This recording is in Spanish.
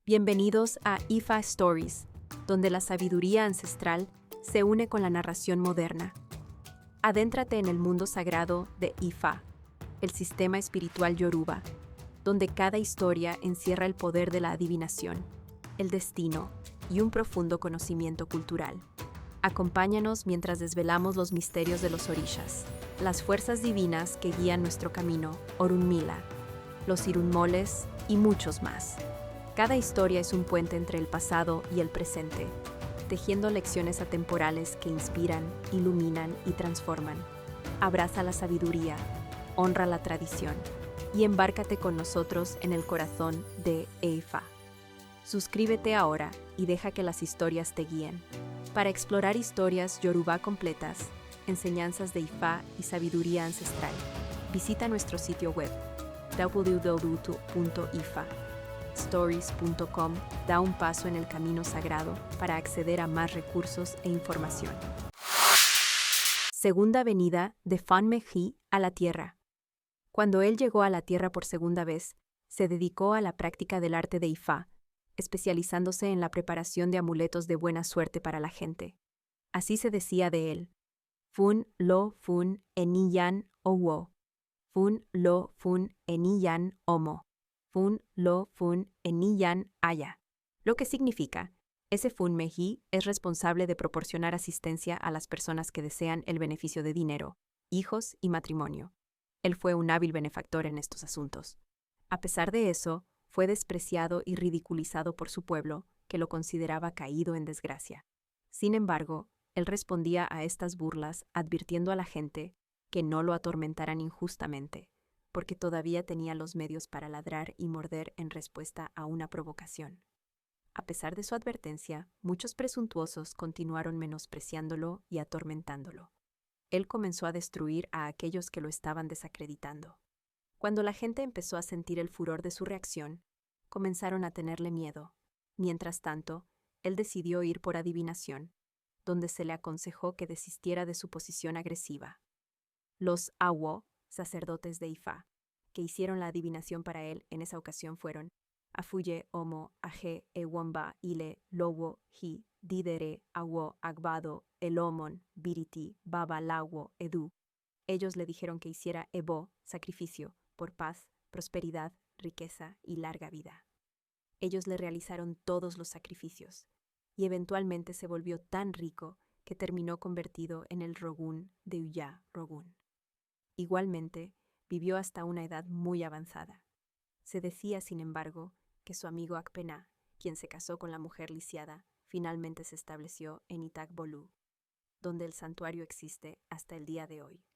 Bienvenidos a Ifa Stories, donde la sabiduría ancestral se une con la narración moderna. Adéntrate en el mundo sagrado de Ifa, el sistema espiritual yoruba, donde cada historia encierra el poder de la adivinación, el destino y un profundo conocimiento cultural. Acompáñanos mientras desvelamos los misterios de los orishas, las fuerzas divinas que guían nuestro camino, Orunmila, los irunmoles y muchos más. Cada historia es un puente entre el pasado y el presente, tejiendo lecciones atemporales que inspiran, iluminan y transforman. Abraza la sabiduría, honra la tradición y embárcate con nosotros en el corazón de Ifa. Suscríbete ahora y deja que las historias te guíen. Para explorar historias yoruba completas, enseñanzas de Ifa y sabiduría ancestral, visita nuestro sitio web www.ifastories.com. Da un paso en el camino sagrado para acceder a más recursos e información. Segunda venida de Fan-Meji a la Tierra. Cuando él llegó a la Tierra por segunda vez, se dedicó a la práctica del arte de Ifa, especializándose en la preparación de amuletos de buena suerte para la gente. Así se decía de él: Fun lo fun eniyan owo. Fun lo fun eniyan omo. Fun lo fun eniyan aya. Lo que significa, ese Fun-Meji es responsable de proporcionar asistencia a las personas que desean el beneficio de dinero, hijos y matrimonio. Él fue un hábil benefactor en estos asuntos. A pesar de eso, fue despreciado y ridiculizado por su pueblo, que lo consideraba caído en desgracia. Sin embargo, él respondía a estas burlas advirtiendo a la gente que no lo atormentaran injustamente, porque todavía tenía los medios para ladrar y morder en respuesta a una provocación. A pesar de su advertencia, muchos presuntuosos continuaron menospreciándolo y atormentándolo. Él comenzó a destruir a aquellos que lo estaban desacreditando. Cuando la gente empezó a sentir el furor de su reacción, comenzaron a tenerle miedo. Mientras tanto, él decidió ir por adivinación, donde se le aconsejó que desistiera de su posición agresiva. Los Awo, sacerdotes de Ifa, que hicieron la adivinación para él en esa ocasión fueron Afuye, Omo, Aje, Ewomba, Ile, Lowo, Hi, Didere, Awo, Agbado, Elomon, Biriti, Baba, Lawo, Edu. Ellos le dijeron que hiciera Ebo, sacrificio, por paz, prosperidad, riqueza y larga vida. Ellos le realizaron todos los sacrificios, y eventualmente se volvió tan rico que terminó convertido en el Rogun de Uya Rogun. Igualmente, vivió hasta una edad muy avanzada. Se decía, sin embargo, que su amigo Akpena, quien se casó con la mujer lisiada, finalmente se estableció en Itak Bolu, donde el santuario existe hasta el día de hoy.